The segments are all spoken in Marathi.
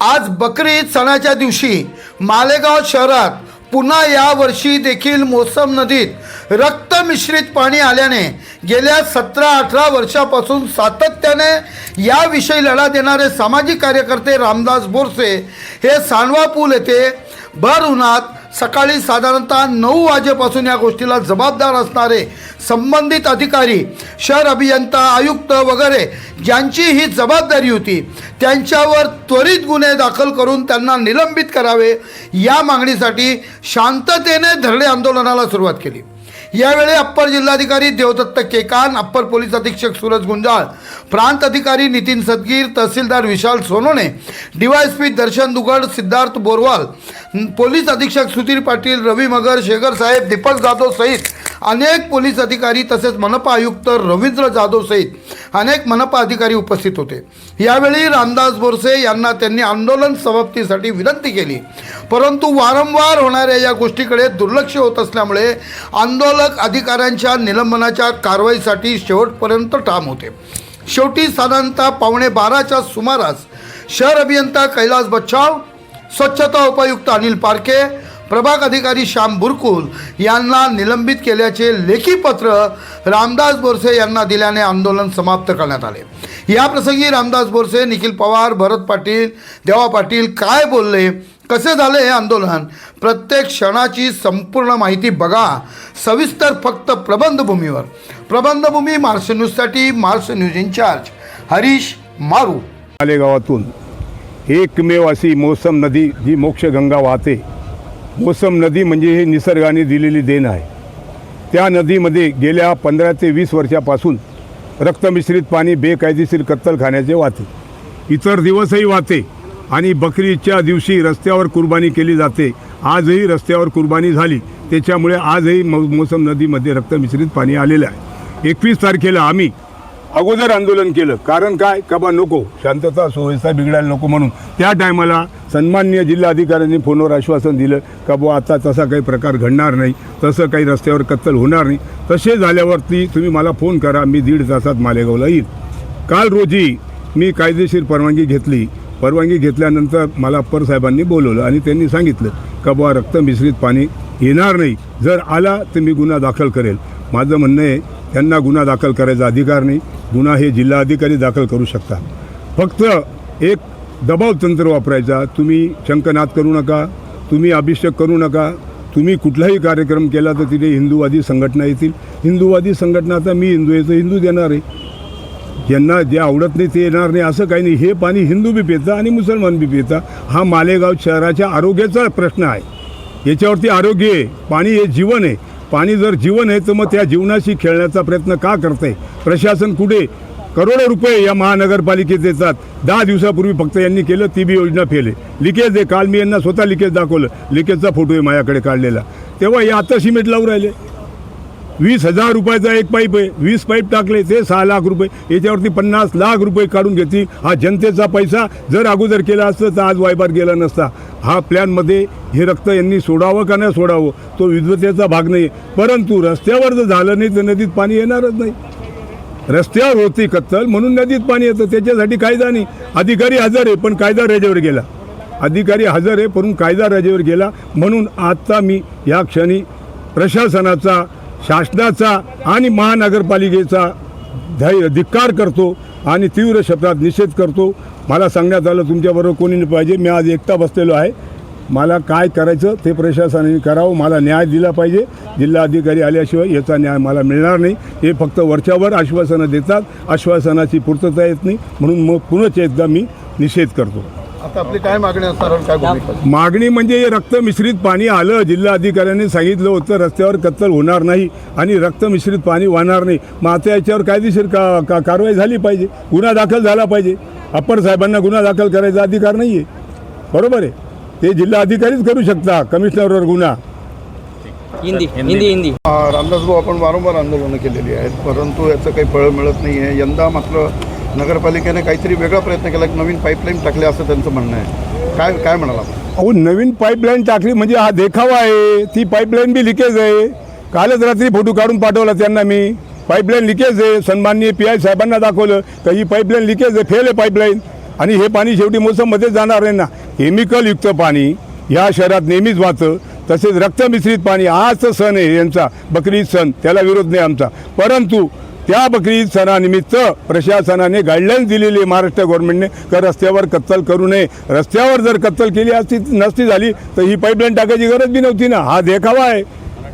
आज बकरी ईद सणाच्या दिवशी मालेगाव शहरात पुन्हा या वर्षी देखील मोसम नदीत रक्त मिश्रित पाणी आल्याने गेल्या 17-18 वर्षापासून सातत्याने याविषयी लढा देणारे सामाजिक कार्यकर्ते रामदास बोरसे हे सांडवा पूल येथे भर उन्हात सकाळी साधारणतः 9 वाजेपासून या गोष्टीला जबाबदार असणारे संबंधित अधिकारी, शहर अभियंता, आयुक्त वगैरे ज्यांची ही जबाबदारी होती त्यांच्यावर त्वरित गुन्हे दाखल करून त्यांना निलंबित करावे या मागणीसाठी शांततेने धरणे आंदोलनाला सुरुवात केली। यावेळी अप्पर जिल्हाधिकारी देवदत्त केकान, अप्पर पोलीस अधीक्षक सूरज गुंजाळ, प्रांत अधिकारी नितीन सदगीर, तहसीलदार विशाल सोनोने, डीवायएसपी दर्शन दुगड, सिद्धार्थ बोरवाल, पोलीस अधीक्षक सुधीर पाटील, रवी मगर, शेखर साहेब, दीपक जाधव सहित अनेक पोलीस अधिकारी तसेच मनपा आयुक्त रवींद्र जाधव सहित अनेक मनपा अधिकारी उपस्थित होते। यावेळी रामदास बोरसे यांना त्यांनी आंदोलन समाप्तीसाठी विनंती केली, परंतु वारंवार होणाऱ्या या गोष्टीकडे दुर्लक्ष होत असल्यामुळे आंदोलक अधिकाऱ्यांच्या निलंबनाच्या कारवाईसाठी शेवटपर्यंत ठाम होते। शेवटी साधारणतः 11:15च्या सुमारास शहर अभियंता कैलास बच्छाव, स्वच्छता उपायुक्त अनिल पारखे, प्रभाग अधिकारी श्याम बुरकुल यांना निलंबित केल्याचे लेखी पत्र रामदास बोरसे यांना दिल्याने आंदोलन समाप्त करण्यात आले। या प्रसंगी रामदास बोरसे, निखिल पवार, भरत पाटील, देवा पाटील काय बोलले, कसे झाले हे आंदोलन, प्रत्येक क्षणाची संपूर्ण माहिती बघा सविस्तर फक्त प्रबंधभूमीवर। प्रबंधभूमी महाराष्ट्र न्यूजसाठी महाराष्ट्र न्यूज इंचार्ज हरीश मारू। मालेगावातून एकमेव अशी मोसम नदी जी मोक्षगंगा वाहते। मोसम नदी म्हणजे हे निसर्गाने दिलेली देण आहे। त्या नदीमध्ये गेल्या 15 ते 20 वर्षापासून रक्तमिश्रित पाणी बेकायदेशीर कत्तलखान्याचे वाहते, इतर दिवसही वाहते आणि बकरी ईदच्या दिवशी रस्त्यावर कुर्बानी केली जाते। आजही रस्त्यावर कुर्बानी झाली, त्याच्यामुळे आजही मोसम नदीमध्ये रक्तमिश्रित पाणी आलेलं आहे। 21 तारखेला आम्ही अगोदर आंदोलन केलं, कारण काय कबा नको, शांतता सुव्यवस्था बिघडायला नको म्हणून। त्या टायमाला सन्माननीय जिल्हाधिकाऱ्यांनी फोनवर आश्वासन दिलं का बुवा आता तसा काही प्रकार घडणार नाही, तसं काही रस्त्यावर कत्तल होणार नाही। तसे झाल्यावरती तुम्ही मला फोन करा, मी 1.5 तासात मालेगावला येईल। काल रोजी मी कायदेशीर परवानगी घेतली। परवानगी घेतल्यानंतर मला अप्पर साहेबांनी बोलवलं आणि त्यांनी सांगितलं का बुवा रक्त मिश्रित पाणी येणार नाही, जर आला तर मी गुन्हा दाखल करेल। माझं म्हणणं आहे त्यांना गुन्हा दाखल करायचा अधिकार नाही, गुन्हा हे जिल्हाधिकारी दाखल करू शकतात। फक्त एक दबाव तंत्र वापरायचा, तुम्ही शंकनाद करू नका, तुम्ही अभिषेक करू नका, तुम्ही कुठलाही कार्यक्रम केला तर तिथे हिंदूवादी संघटना येतील। हिंदूवादी संघटना आता मी हिंदू आहे तर हिंदू देणार आहे, ज्यांना जे आवडत नाही ते येणार नाही असं काही नाही। हे पाणी हिंदू बी पिता आणि मुसलमान बी पिता। हा मालेगाव शहराच्या आरोग्याचा प्रश्न आहे, याच्यावरती आरोग्य आहे। पाणी हे जीवन आहे, पाणी जर जीवन आहे तर मग त्या जीवनाशी खेळण्याचा प्रयत्न का करते प्रशासन? कुठे करोडो रुपये या महानगरपालिकेत येतात। 10 दिवसापूर्वी फक्त यांनी केलं, ती बी योजना फेल आहे। लिकेज आहे, काल मी यांना स्वतः लिकेज दाखवलं, लिकेजचा फोटो आहे माझ्याकडे काढलेला। तेव्हा हे आता सिमेंट लावून राहिले। 20,000 रुपयाचा एक पाईप आहे, 20 पाईप टाकले ते 6 लाख रुपये, याच्यावरती 50 लाख रुपये काढून घेतली। हा जनतेचा पैसा जर अगोदर केला असतं तर आज वायबार गेला नसता। हा प्लॅनमध्ये हे रक्त यांनी सोडावं का नाही सोडावं तो विद्वतेचा भाग नाही, परंतु रस्त्यावर जर झालं नाही तर नदीत पाणी येणारच नाही। रस्त्यावर होती कत्तल म्हणून नदीत पाणी येतं, त्याच्यासाठी कायदा नाही। अधिकारी हजर आहे पण कायदा रजेवर गेला, अधिकारी हजर आहे पण कायदा रजेवर गेला। म्हणून आता मी या क्षणी प्रशासनाचा, शासनाचा आणि महानगरपालिकेचा धिक्कार करतो आणि तीव्र शब्दात निषेध करतो। मला सांगण्यात आलं तुमच्याबरोबर कोणी नाही पाहिजे, मी आज एकटा बसलेलो आहे। मला काय करायचं ते प्रशासनाने करावं, मला न्याय दिला पाहिजे। जिल्हाधिकारी आल्याशिवाय याचा न्याय मला मिळणार नाही। हे फक्त वरच्यावर आश्वासनं देतात, आश्वासनाची पूर्तता येत नाही, म्हणून मग पुन्हा एकदा मी निषेध करतो। आता आपली काय मागणी असणार, काय भूमिका? मागणी म्हणजे रक्त मिश्रित पाणी आलं, जिल्हाधिकाऱ्यांनी सांगितलं होतं रस्त्यावर कत्तल होणार नाही आणि रक्त मिश्रित पाणी वाहणार नाही। मग आता याच्यावर कायदेशीर कारवाई झाली पाहिजे, गुन्हा दाखल झाला पाहिजे। अप्पर साहेबांना गुन्हा दाखल करायचा अधिकार नाही आहे, बरोबर आहे, ते जिल्हा अधिकारीच करू शकता, कमिशनरवर गुन्हा। हिंदी रामदास भाऊ, आपण वारंवार आंदोलनं केलेली आहेत, परंतु याचं काही फळ मिळत नाही आहे। यंदा मात्र नगरपालिकेने काहीतरी वेगळा प्रयत्न केला, नवीन पाईपलाईन टाकली असं त्यांचं म्हणणं आहे। काय म्हणाला? अहो, नवीन पाईपलाईन टाकली म्हणजे हा देखावा आहे, ती पाईपलाईन बी लिकेज आहे। कालच रात्री फोटो काढून पाठवला त्यांना मी, पाईपलाईन लिकेज आहे। सन्माननीय PI साहेबांना दाखवलं का ही पाईपलाईन लिकेज आहे, फेल आहे पाईपलाईन। आणि हे पाणी शेवटी मोसममध्ये जाणार आहे ना. केमिकलयुक्त पाणी या शहरात नेहमीच वाहतं. तसेच रक्तमिश्रित पाणी, आजचा सण आहे यांचा बकरी ईद सण, त्याला विरोध नाही आमचा, परंतु त्या बकरी ईद सणानिमित्त प्रशासनाने गाईडलाईन्स दिलेली आहे महाराष्ट्र गव्हर्नमेंटने का रस्त्यावर कत्तल करू नये. रस्त्यावर जर कत्तल केली असती नसती झाली तर ही पाईपलाईन टाकायची गरज बी नव्हती ना. हा देखावा आहे.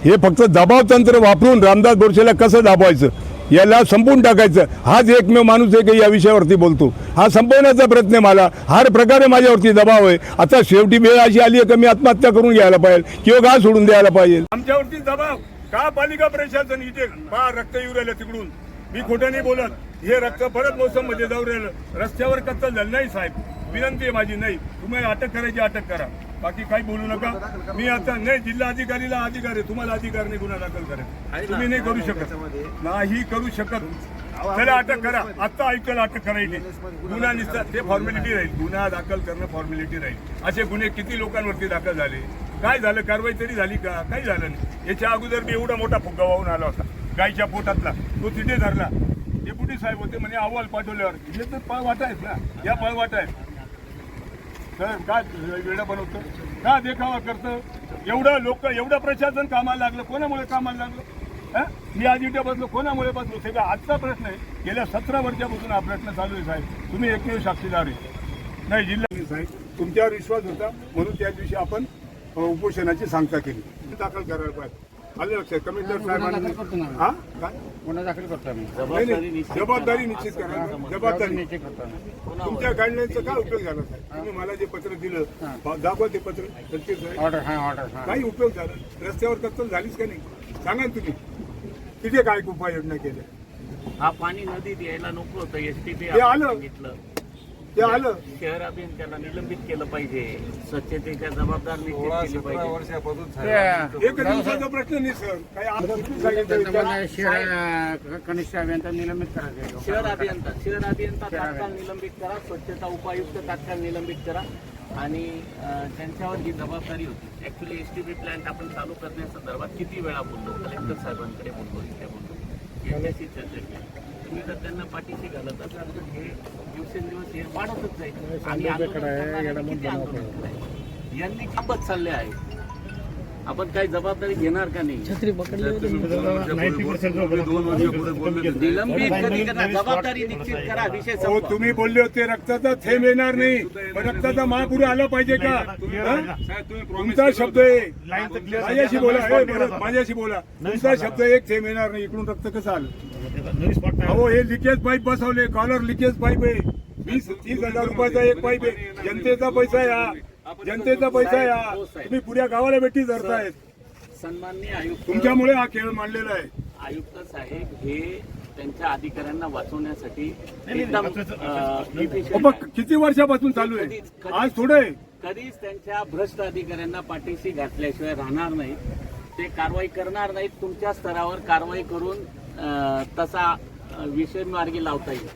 हे फक्त दबाव तंत्र वापरून रामदास बोरसेला कसं दाबवायचं याला संपवून टाकायचं. हाच एकमेव माणूस आहे की या विषयावरती बोलतो. हा संपवण्याचा प्रयत्न आहे. मला हर प्रकारे माझ्यावरती दबाव आहे. आता शेवटी वेळ अशी आली आहे की मी आत्महत्या करून घ्यायला पाहिजे किंवा गाव सोडून द्यायला पाहिजे. आमच्यावरती दबाव का पालिका प्रशासन इथे पहा रक्त येऊ राहिलं तिकडून. मी खोटं नाही बोलत. हे रक्त परत मोसम मध्ये जाऊ राहिलं. रस्त्यावर कत्तल झालं नाही साहेब. विनंती आहे माझी. नाही तुम्ही अटक करायची अटक करा. बाकी काही बोलू नका. मी आता नाही जिल्हा अधिकारीला अधिकार आहे. तुम्हाला अधिकार नाही गुन्हा दाखल करायचा. तुम्ही नाही करू शकत. नाही करू शकत. त्याला अटक करा. आत्ता आयुक्ताला अटक करायची. गुन्हा निसता ते फॉर्मॅलिटी राहील. गुन्हा दाखल करणं फॉर्मॅलिटी राहील. असे गुन्हे किती लोकांवरती दाखल झाले. काय झालं? कारवाई तरी झाली का? काही झालं नाही. याच्या अगोदर मी एवढा मोठा फुगा वाहून आला होता गायच्या पोटातला. तो तिथे धरला. डेप्युटी साहेब होते म्हणे अहवाल पाठवल्यावर. हे तर पळवाटा आहेत ना. या पळवाटा आहेत. सर काय वेळा बनवतं का देखावा करतं. एवढं प्रशासन कामाला लागलं. कोणामुळे कामाला लागलं? मी आज इथे बसलो कोणामुळे बसलो? ते का आजचा प्रश्न आहे. गेल्या 17 वर्षापासून हा प्रश्न चालू आहे साहेब. तुम्ही एकमेव साक्षीदार आहे. नाही जिल्हा साहेब तुमच्यावर विश्वास होता म्हणून त्या दिवशी आपण उपोषणाची सांगता केली. दाखल करायला पाहिजे. आलं लक्षात कमिशनर साहेबांनी हा काय गुन्हा दाखल करतो आम्ही. जबाबदारी निश्चित करा. जबाबदारी तुमच्या गाईडलाईनचा काय उपयोग झाला साहेब? तुम्ही मला जे पत्र दिलं दाखवा ते पत्र. ऑर्डर काही उपयोग झाला? रस्त्यावर कत्तल झालीच का नाही? सांगा ना तुम्ही तिथे काय उपाययोजना केल्या? हा पाणी नदीत यायला नको होतं. एसटीपी ते आलं. सांगितलं. ते आलं. शहर अभियंत्याला निलंबित केलं पाहिजे. स्वच्छतेच्या जबाबदार निश्चित केली पाहिजे. एक दिवसाचा प्रश्न नाही सर. काही कनिष्ठ अभियंता निलंबित करायचे. शहर अभियंता तात्काळ निलंबित करा. स्वच्छता उपायुक्त तात्काळ निलंबित करा. आणि त्यांच्यावर ही जबाबदारी होती. ऍक्च्युली एसटीपी प्लॅन्ट आपण चालू करण्यासंदर्भात किती वेळा बोललो. कलेक्टर साहेबांकडे बोललो, इथे बोललो, यांच्याशी चर्चा केली. तुम्ही जर त्यांना पाठीशी घालत असाल तर हे दिवसेंदिवस हे वाढतच जाईल. आणि किती आंदोलन करायचं? यांनी थांबत चालले आहे. आपण काही जबाबदारी घेणार का नाही? निलंबित कधी करणार? जबाबदारी निश्चित करा. विषय हो तुम्ही बोलले होते रक्ताचा थेंब येणार नाही. पण रक्ताचा महापुरू आला पाहिजे का? तुमचा शब्द आहे. माझ्याशी बोला. माझ्याशी बोला. तुमचा शब्द एक थेंब येणार नाही. इकडून रक्त कसं आलं? अहो हे लिकेज पाईप बसवले. कॉलर लिकेज पाईप आहे. 20-30 रुपयाचा एक पाईप आहे. जनतेचा पैसा आहे हा. जनतेचा पैसा आहे हा. तुम्ही पुऱ्या गावाला बेटी धरतायत. सन्माननीय आयुक्त तुमच्यामुळे हा खेळ मांडलेला आहे. आयुक्त साहेब हे त्यांच्या अधिकाऱ्यांना वाचवण्यासाठी एकदम efficient आहे. किती वर्षापासून चालू आहे? आज थोडे कधीच त्यांच्या भ्रष्ट अधिकाऱ्यांना पाठीशी घातल्याशिवाय राहणार नाही. ते कारवाई करणार नाहीत. तुमच्या स्तरावर कारवाई करून तसा विषय मार्गी लावता येईल.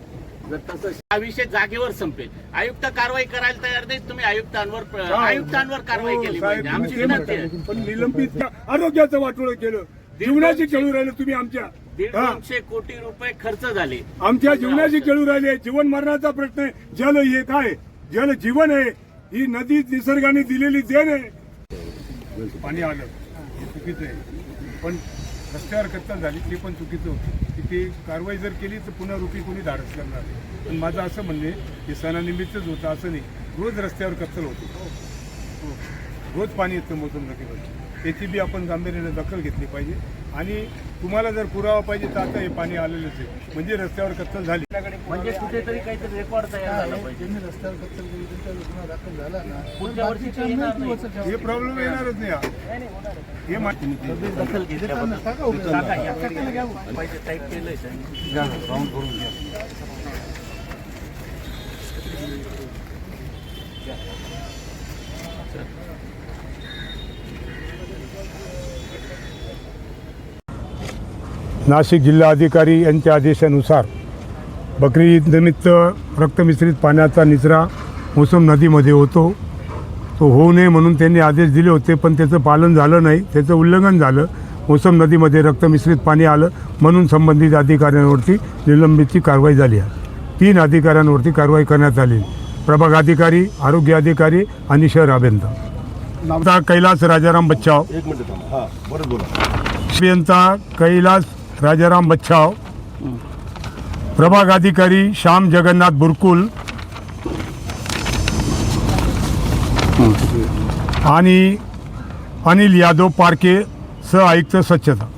जर तसं हा विषय जागेवर संपेल. आयुक्त कारवाई करायला तयार नाही. तुम्ही आयुक्तांवर कारवाई केली पाहिजे. आमची विनंती आहे. पण निलंबित आरोग्याचं वाटोळं केलं. जीवनाची खेळू राहिले तुम्ही. आमच्या 150 कोटी रुपये खर्च झाले. आमच्या जीवनाची खेळू राहिले. जीवन मरणाचा प्रश्न आहे. जल हे काय? जल जीवन आहे. ही नदी निसर्गाने दिलेली देण आहे. पाणी आलं हे चुकीचं आहे. पण रस्त्यावर कत्तल झाली ते पण चुकीचं होतं. तिथे कारवाई जर केली तर पुन्हा रुपी कोणी धाडस करणार नाही. पण माझं असं म्हणणे की सणानिमित्तच होतं असं नाही. रोज रस्त्यावर कत्तल होतो. रोज पाणी येतं मोसम नदीवर. त्याची बी आपण गांभीर्याने दखल घेतली पाहिजे. आणि तुम्हाला जर पुरावा पाहिजे तर आता हे पाणी आलेलंच आहे. म्हणजे रस्त्यावर कत्तल झाली म्हणजे कुठेतरी काहीतरी रेकॉर्ड तयार झाला पाहिजे. रस्त्यावर कत्तल केली त्यांचा गुन्हा दाखल झाला ना. पुढच्या वर्षी ते येणार नाही. हे प्रॉब्लेम येणारच नाही. हे माहिती दखल घेतल्याबद्दल पाहिजे टाईप केलंय नाशिक जिल्हाधिकारी यांच्या आदेशानुसार बकरी ईद निमित्त रक्तमिश्रित पाण्याचा निचरा मोसम नदीमध्ये होतो. तो होऊ नये म्हणून त्यांनी आदेश दिले होते. पण त्याचं पालन झालं नाही. त्याचं उल्लंघन झालं. मोसम नदीमध्ये रक्तमिश्रित पाणी आलं म्हणून संबंधित अधिकाऱ्यांवरती निलंबितची कारवाई झाली आहे. 3 अधिकाऱ्यांवरती कारवाई करण्यात आली. प्रभाग अधिकारी, आरोग्य अधिकारी आणि शहर अभियंता. आता कैलास राजाराम बच्चाव, अभियंता कैलास राजाराम बच्चाव, प्रभाग अधिकारी श्याम जगन्नाथ बुरकुल आणि अनिल यादव पारके, सह आयुक्त स्वच्छता.